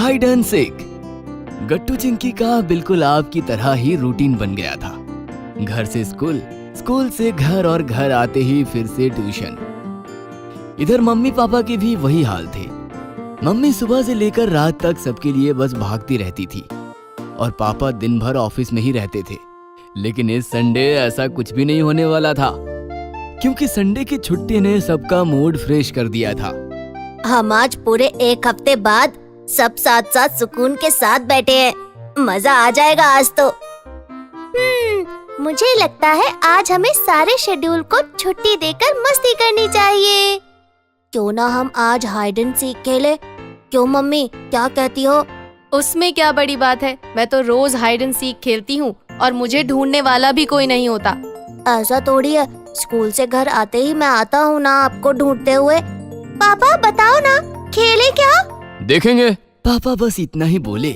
Hide and seek. Gattu Chinki का बिल्कुल आपकी तरह ही रूटीन बन गया था। घर से स्कूल, स्कूल से घर और घर आते ही फिर से ट्यूशन। इधर मम्मी पापा के भी वही हाल थे। मम्मी सुबह से लेकर रात तक सबके लिए बस भागती रहती थी और पापा दिन भर ऑफिस में ही रहते थे। लेकिन इस संडे ऐसा कुछ भी नहीं होने वाला था, क्योंकि संडे की छुट्टी ने सबका मूड फ्रेश कर दिया था। हम आज पूरे एक हफ्ते बाद सब साथ साथ सुकून के साथ बैठे हैं। मजा आ जाएगा आज तो। मुझे लगता है आज हमें सारे शेड्यूल को छुट्टी देकर मस्ती करनी चाहिए। क्यों ना हम आज हाइड एंड सीक खेले? क्यों मम्मी, क्या कहती हो? उसमें क्या बड़ी बात है, मैं तो रोज हाइड एंड सीक खेलती हूँ और मुझे ढूंढने वाला भी कोई नहीं होता। ऐसा थोड़ी है, स्कूल से घर आते ही मैं आता हूँ ना आपको ढूंढते हुए। पापा बताओ ना, खेले क्या? देखेंगे। पापा बस इतना ही बोले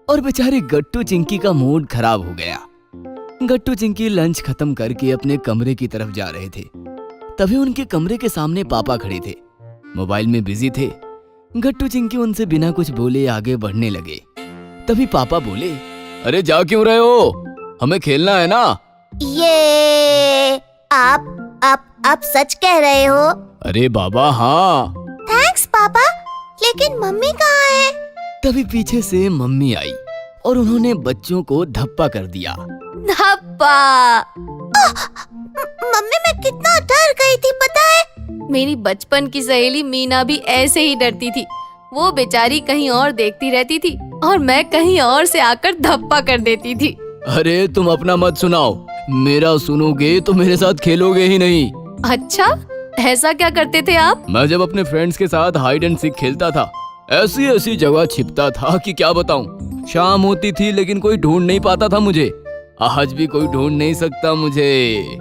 और बेचारे गट्टू चिंकी का मूड खराब हो गया। गट्टू चिंकी लंच खत्म करके अपने कमरे की तरफ जा रहे थे। तभी उनके कमरे के सामने पापा खड़े थे, मोबाइल में बिजी थे। गट्टू चिंकी उनसे बिना कुछ बोले आगे बढ़ने लगे। तभी पापा बोले, अरे जा क्यों रहे हो? हमें खेलना है ना। ये आप सच कह रहे हो? अरे बाबा हाँ। थैंक्स पापा, लेकिन मम्मी कहाँ है? तभी पीछे से मम्मी आई और उन्होंने बच्चों को धप्पा कर दिया। धप्पा। मम्मी मैं कितना डर गई थी पता है? मेरी बचपन की सहेली मीना भी ऐसे ही डरती थी। वो बेचारी कहीं और देखती रहती थी और मैं कहीं और से आकर धप्पा कर देती थी। अरे तुम अपना मत सुनाओ, मेरा सुनोगे तो मेरे साथ खेलोगे ही नहीं। अच्छा, ऐसा क्या करते थे आप? मैं जब अपने फ्रेंड्स के साथ हाइड एंड सीक खेलता था, ऐसी ऐसी जगह छिपता था कि क्या बताऊं। शाम होती थी लेकिन कोई ढूंढ नहीं पाता था मुझे। आज भी कोई ढूंढ नहीं सकता मुझे।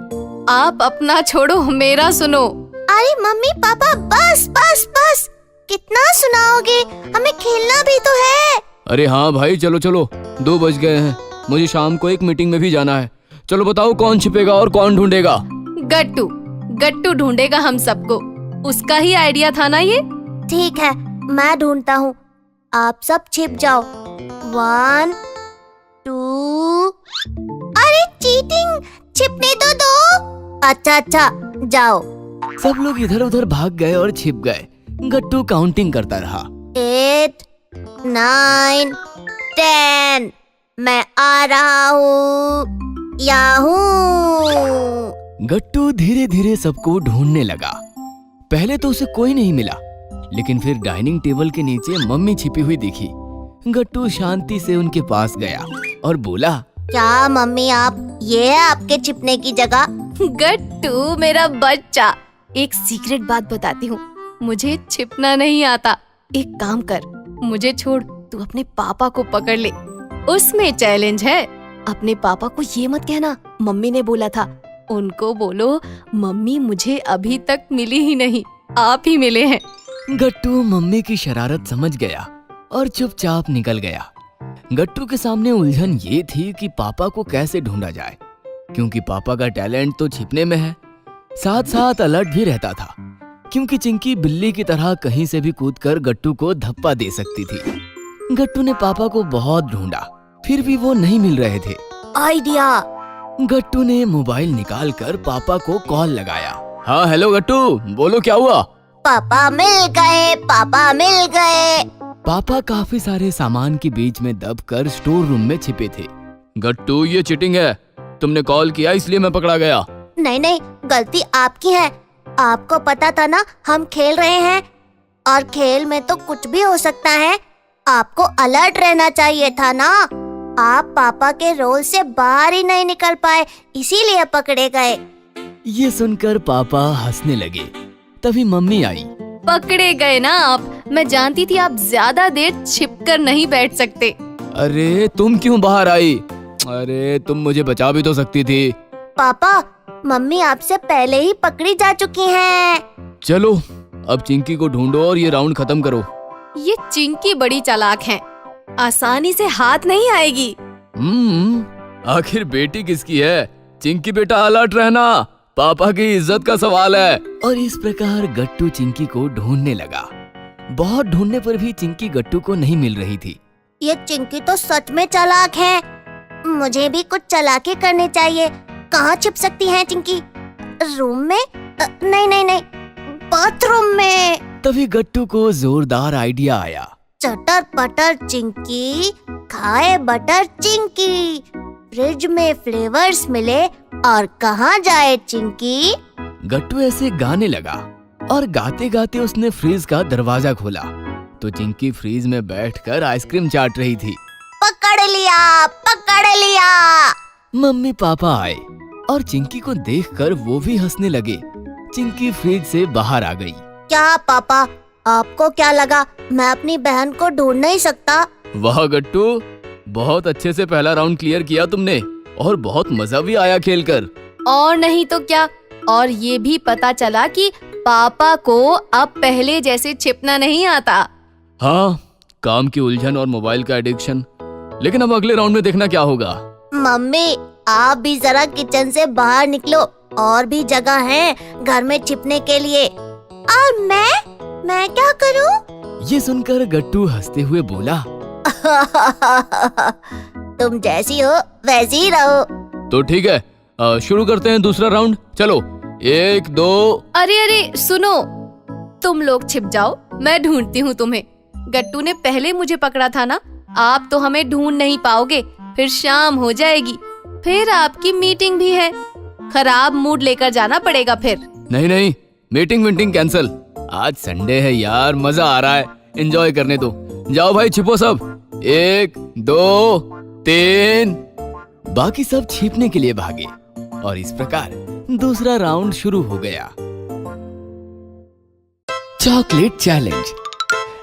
आप अपना छोड़ो, मेरा सुनो। अरे मम्मी पापा बस बस बस, कितना सुनाओगे? हमें खेलना भी तो है। अरे हाँ भाई, चलो चलो, 2 बज गए हैं। मुझे शाम को एक मीटिंग में भी जाना है। चलो बताओ कौन छिपेगा और कौन ढूंढेगा? गट्टू, गट्टू ढूंढेगा हम सबको। उसका ही आइडिया था ना ये। ठीक है, मैं ढूंढता हूँ, आप सब छिप जाओ। 1 2। अरे चीटिंग, छिपने तो दो। अच्छा जाओ। सब लोग इधर उधर भाग गए और छिप गए। गट्टू काउंटिंग करता रहा। 8 9 10। मैं आ रहा हूँ, याहू। गट्टू धीरे धीरे सबको ढूंढने लगा। पहले तो उसे कोई नहीं मिला, लेकिन फिर डाइनिंग टेबल के नीचे मम्मी छिपी हुई दिखी। गट्टू शांति से उनके पास गया और बोला, क्या मम्मी आप, ये है आपके छिपने की जगह? गट्टू मेरा बच्चा, एक सीक्रेट बात बताती हूँ, मुझे छिपना नहीं आता। एक काम कर, मुझे छोड़, तू अपने पापा को पकड़ ले, उसमें चैलेंज है। अपने पापा को ये मत कहना मम्मी ने बोला था। उनको बोलो मम्मी मुझे अभी तक मिली ही नहीं, आप ही मिले हैं। गट्टू मम्मी की शरारत समझ गया और चुपचाप निकल गया। गट्टू के सामने उलझन ये थी कि पापा को कैसे ढूंढा जाए, क्योंकि पापा का टैलेंट तो छिपने में है, साथ साथ अलर्ट भी रहता था, क्योंकि चिंकी बिल्ली की तरह कहीं से भी कूदकर गट्टू को धप्पा दे सकती थी। गट्टू ने पापा को बहुत ढूंढा, फिर भी वो नहीं मिल रहे थे। आइडिया। गट्टू ने मोबाइल निकालकर पापा को कॉल लगाया। हाँ हेलो गट्टू, बोलो क्या हुआ? पापा मिल गए, पापा मिल गए। पापा काफी सारे सामान के बीच में दबकर स्टोर रूम में छिपे थे। गट्टू ये चीटिंग है, तुमने कॉल किया इसलिए मैं पकड़ा गया। नहीं, गलती आपकी है। आपको पता था ना हम खेल रहे हैं, और खेल में तो कुछ भी हो सकता है। आपको अलर्ट रहना चाहिए था ना। आप पापा के रोल से बाहर ही नहीं निकल पाए, इसीलिए पकड़े गए। ये सुनकर पापा हंसने लगे। तभी मम्मी आई। पकड़े गए ना आप, मैं जानती थी आप ज्यादा देर छिपकर नहीं बैठ सकते। अरे तुम क्यों बाहर आई? अरे तुम मुझे बचा भी तो सकती थी। पापा, मम्मी आपसे पहले ही पकड़ी जा चुकी हैं। चलो अब चिंकी को ढूंढो और ये राउंड खत्म करो। ये चिंकी बड़ी चालाक है, आसानी से हाथ नहीं आएगी। आखिर बेटी किसकी है? चिंकी बेटा अलर्ट रहना, पापा की इज्जत का सवाल है। और इस प्रकार गट्टू चिंकी को ढूंढने लगा। बहुत ढूंढने पर भी चिंकी गट्टू को नहीं मिल रही थी। ये चिंकी तो सच में चालाक है। मुझे भी कुछ चालाकी करनी चाहिए। कहाँ छिप सकती है चिंकी? रूम में? नहीं, बाथरूम में। तभी गट्टू को जोरदार आइडिया आया। चटर पटर चिंकी, खाए बटर चिंकी, फ्रिज में फ्लेवर्स मिले और कहाँ जाए चिंकी। गट्टू ऐसे गाने लगा और गाते गाते उसने फ्रिज का दरवाजा खोला तो चिंकी फ्रिज में बैठकर आइसक्रीम चाट रही थी। पकड़ लिया, पकड़ लिया। मम्मी पापा आए और चिंकी को देखकर वो भी हंसने लगे। चिंकी फ्रिज से बाहर आ गई। क्या पापा, आपको क्या लगा मैं अपनी बहन को ढूंढ नहीं सकता? वाह गट्टू, बहुत अच्छे से पहला राउंड क्लियर किया तुमने और बहुत मजा भी आया खेलकर। और नहीं तो क्या, और ये भी पता चला कि पापा को अब पहले जैसे छिपना नहीं आता। हाँ, काम की उलझन और मोबाइल का एडिक्शन। लेकिन अब अगले राउंड में देखना क्या होगा। मम्मी, आप भी जरा किचन से बाहर निकलो, और भी जगह है घर में छिपने के लिए। और मैं क्या करूं? ये सुनकर गट्टू हंसते हुए बोला, तुम जैसी हो वैसी ही रहो। तो ठीक है, शुरू करते हैं दूसरा राउंड। चलो, 1 2। अरे सुनो, तुम लोग छिप जाओ, मैं ढूंढती हूँ तुम्हें। गट्टू ने पहले मुझे पकड़ा था ना, आप तो हमें ढूंढ नहीं पाओगे। फिर शाम हो जाएगी, फिर आपकी मीटिंग भी है। खराब मूड लेकर जाना पड़ेगा फिर। नहीं, मीटिंग कैंसिल। आज संडे है यार, मजा आ रहा है, एंजॉय करने दो। जाओ भाई, छिपो सब। 1 2 3। बाकी सब छिपने के लिए भागे और इस प्रकार दूसरा राउंड शुरू हो गया। Chocolate challenge.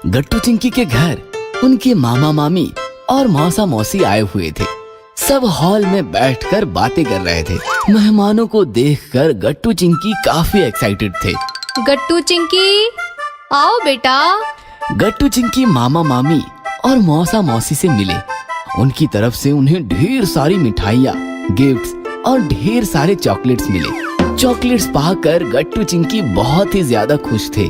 गट्टू चिंकी के घर उनके मामा मामी और मौसा मौसी आए हुए थे। सब हॉल में बैठकर बातें कर रहे थे। मेहमानों को देखकर गट्टू चिंकी काफी एक्साइटेड थे। गट्टू चिंकी, आओ बेटा। गट्टू चिंकी मामा मामी और मौसा मौसी से मिले। उनकी तरफ से उन्हें ढेर सारी मिठाइयाँ, गिफ्ट्स और ढेर सारे चॉकलेट्स मिले। चॉकलेट्स पाकर गट्टू चिंकी बहुत ही ज्यादा खुश थे।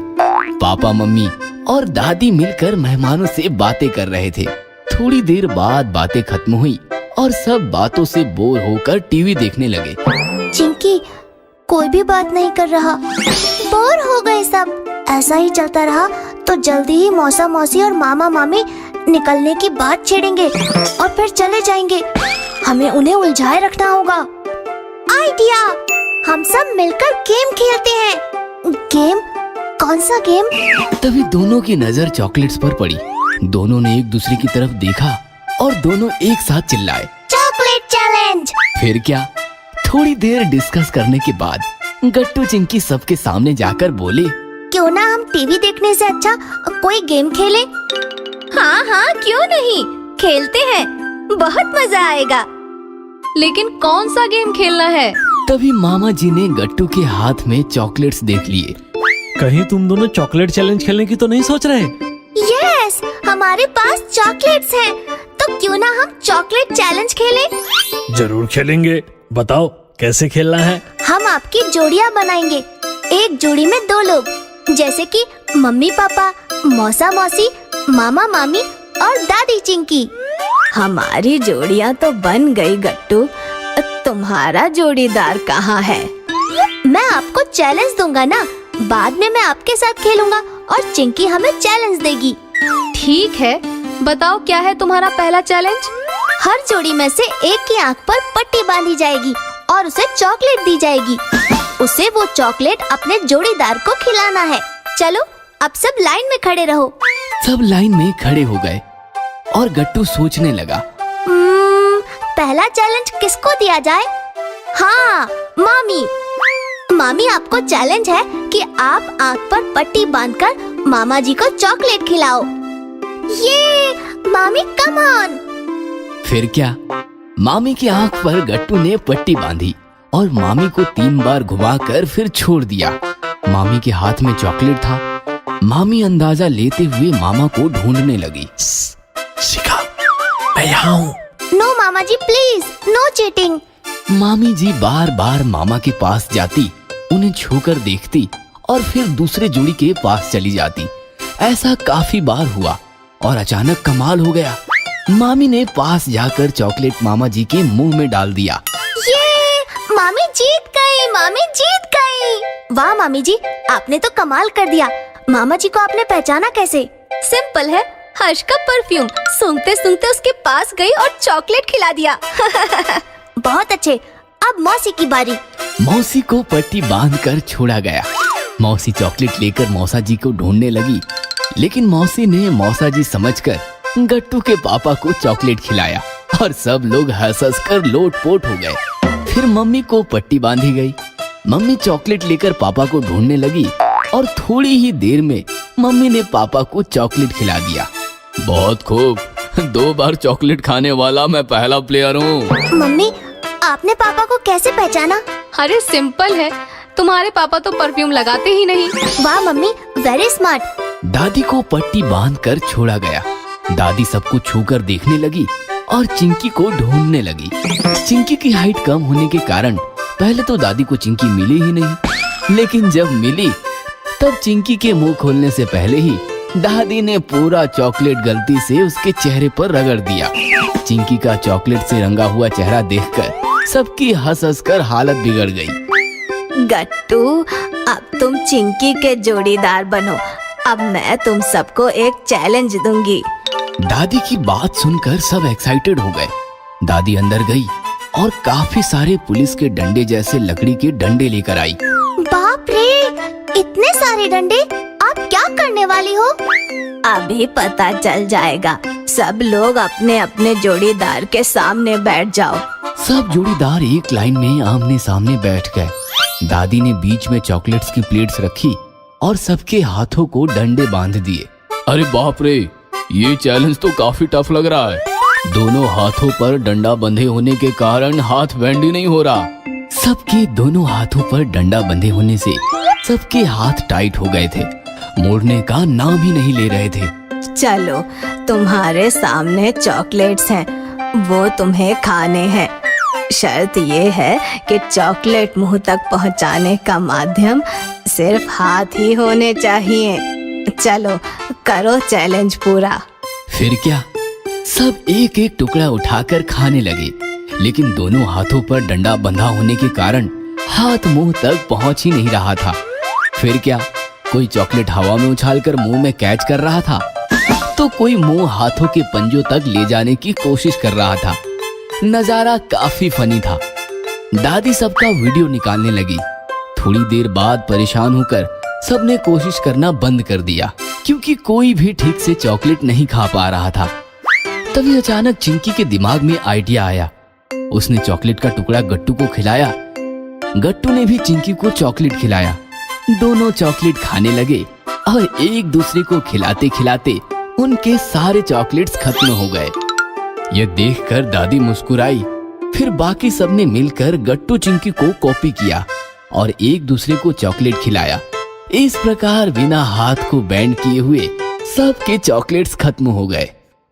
पापा मम्मी और दादी मिलकर मेहमानों से बातें कर रहे थे। थोड़ी देर बाद बातें खत्म हुई और सब बातों से बोर होकर टीवी देखने लगे। चिंकी, कोई भी बात नहीं कर रहा, बोर हो गए सब। ऐसा ही चलता रहा तो जल्दी ही मौसा मौसी और मामा मामी निकलने की बात छेड़ेंगे और फिर चले जाएंगे। हमें उन्हें उलझाए रखना होगा। आइडिया, हम सब मिलकर गेम खेलते हैं। गेम? कौन सा गेम? तभी दोनों की नजर चॉकलेट्स पर पड़ी। दोनों ने एक दूसरे की तरफ देखा और दोनों एक साथ चिल्लाए, चॉकलेट चैलेंज। फिर क्या, थोड़ी देर डिस्कस करने के बाद गट्टू चिंकी सबके सामने जाकर बोले, क्यों ना हम टीवी देखने से अच्छा कोई गेम खेले? हाँ, क्यों नहीं, खेलते हैं, बहुत मजा आएगा। लेकिन कौन सा गेम खेलना है? तभी मामा जी ने गट्टू के हाथ में चॉकलेट्स देख लिए। कहीं तुम दोनों चॉकलेट चैलेंज खेलने की तो नहीं सोच रहे? यस, हमारे पास चॉकलेट्स हैं, तो क्यों ना हम चॉकलेट चैलेंज खेलें? जरूर खेलेंगे, बताओ कैसे खेलना है? हम आपकी जोड़ियां बनाएंगे। एक जोड़ी में 2 लोग, जैसे कि मम्मी पापा, मौसा मौसी, मामा मामी और दादी चिंकी। हमारी जोड़ियां तो बन गई गट्टू, तुम्हारा जोड़ीदार कहाँ है? मैं आपको चैलेंज दूंगा ना, बाद में मैं आपके साथ खेलूंगा और चिंकी हमें चैलेंज देगी। ठीक है, बताओ क्या है तुम्हारा पहला चैलेंज? हर जोड़ी में से एक की आंख पर पट्टी बांधी जाएगी और उसे चॉकलेट दी जाएगी। उसे वो चॉकलेट अपने जोड़ीदार को खिलाना है। चलो, अब सब लाइन में खड़े रहो। सब लाइन में खड़े हो गए और गट्टू सोचने लगा, पहला चैलेंज किसको दिया जाए? हाँ, मामी। मामी, आपको चैलेंज है कि आप आंख पर पट्टी बांधकर मामा जी को चॉकलेट खिलाओ। ये मामी, कम ऑन। फिर क्या, मामी की आंख पर गट्टू ने पट्टी बांधी और मामी को 3 बार घुमाकर फिर छोड़ दिया। मामी के हाथ में चॉकलेट था। मामी अंदाजा लेते हुए मामा को ढूंढने लगी। शिखा, मैं यहाँ हूँ। नो मामा जी, प्लीज, नो चीटिंग। मामी जी बार बार मामा के पास जाती, उन्हें छूकर देखती और फिर दूसरे जोड़ी के पास चली जाती। ऐसा काफी बार हुआ और अचानक कमाल हो गया। मामी ने पास जाकर चॉकलेट मामा जी के मुंह में डाल दिया। ये मामी जीत गई, मामी जीत गई। वाह मामी जी, आपने तो कमाल कर दिया। मामा जी को आपने पहचाना कैसे? सिंपल है, हर्ष का परफ्यूम सूंघते सूंघते उसके पास गई और चॉकलेट खिला दिया। बहुत अच्छे। अब मौसी की बारी। मौसी को पट्टी बांधकर छोड़ा गया। मौसी चॉकलेट लेकर मौसा जी को ढूंढने लगी, लेकिन मौसी ने मौसा जी समझकर गट्टू के पापा को चॉकलेट खिलाया और सब लोग हंस हंस कर लोटपोट हो गए। फिर मम्मी को पट्टी बांधी गई। मम्मी चॉकलेट लेकर पापा को ढूंढने लगी और थोड़ी ही देर में मम्मी ने पापा को चॉकलेट खिला दिया। बहुत खूब, 2 बार चॉकलेट खाने वाला मैं पहला प्लेयर हूँ। मम्मी, आपने पापा को कैसे पहचाना? अरे सिंपल है, तुम्हारे पापा तो परफ्यूम लगाते ही नहीं। वाह मम्मी, वेरी स्मार्ट। दादी को पट्टी बांधकर छोड़ा गया। दादी सबको छूकर देखने लगी और चिंकी को ढूंढने लगी। चिंकी की हाइट कम होने के कारण पहले तो दादी को चिंकी मिली ही नहीं, लेकिन जब मिली तब चिंकी के मुंह खोलने से पहले ही दादी ने पूरा चॉकलेट गलती से उसके चेहरे पर रगड़ दिया। चिंकी का चॉकलेट से रंगा हुआ चेहरा देखकर सबकी हंस हंस कर हालत बिगड़ गई। गट्टू, अब तुम चिंकी के जोड़ीदार बनो। अब मैं तुम सबको एक चैलेंज दूंगी। दादी की बात सुनकर सब एक्साइटेड हो गए। दादी अंदर गई और काफी सारे पुलिस के डंडे जैसे लकड़ी के डंडे लेकर आई। बाप रे, इतने सारे डंडे! आप क्या करने वाली हो? अभी पता चल जाएगा। सब लोग अपने अपने जोड़ीदार के सामने बैठ जाओ। सब जोड़ीदार एक लाइन में आमने सामने बैठ गए। दादी ने बीच में चॉकलेट्स की प्लेट्स रखी और सबके हाथों को डंडे बांध दिए। अरे बाप रे, ये चैलेंज तो काफी टफ लग रहा है। दोनों हाथों पर डंडा बंधे होने के कारण हाथ बेंड ही नहीं हो रहा। सबके दोनों हाथों पर डंडा बंधे होने से सबके हाथ टाइट हो गए थे, मोड़ने का नाम ही नहीं ले रहे थे। चलो, तुम्हारे सामने चॉकलेट्स हैं, वो तुम्हें खाने हैं। शर्त ये है कि चॉकलेट मुंह तक पहुंचाने का माध्यम सिर्फ हाथ ही होने चाहिए। चलो, करो चैलेंज पूरा। फिर क्या, सब एक एक टुकड़ा उठाकर खाने लगे, लेकिन दोनों हाथों पर डंडा बंधा होने के कारण हाथ मुंह तक पहुंच ही नहीं रहा था। फिर क्या, कोई चॉकलेट हवा में उछालकर मुंह में कैच कर रहा था, तो कोई मुंह हाथों के पंजों तक ले जाने की कोशिश कर रहा था। नजारा काफी फनी था। दादी सबका वीडियो निकालने लगी। थोड़ी देर बाद परेशान होकर सबने कोशिश करना बंद कर दिया, क्योंकि कोई भी ठीक से चॉकलेट नहीं खा पा रहा था। तभी अचानक चिंकी के दिमाग में आइडिया आया। उसने चॉकलेट का टुकड़ा गट्टू को खिलाया। गट्टू ने भी चिंकी को चॉकलेट खिलाया। दोनों चॉकलेट खाने लगे और एक दूसरे को खिलाते खिलाते उनके सारे चॉकलेट्स खत्म हो गए। यह देखकर दादी मुस्कुराई। फिर बाकी सबने मिलकर गट्टू चिंकी को कॉपी किया और एक दूसरे को चॉकलेट खिलाया। इस प्रकार बिना हाथ को बैंड किए हुए सबके चॉकलेट्स खत्म हो गए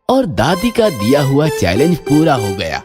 और दादी का दिया हुआ चैलेंज पूरा हो गया।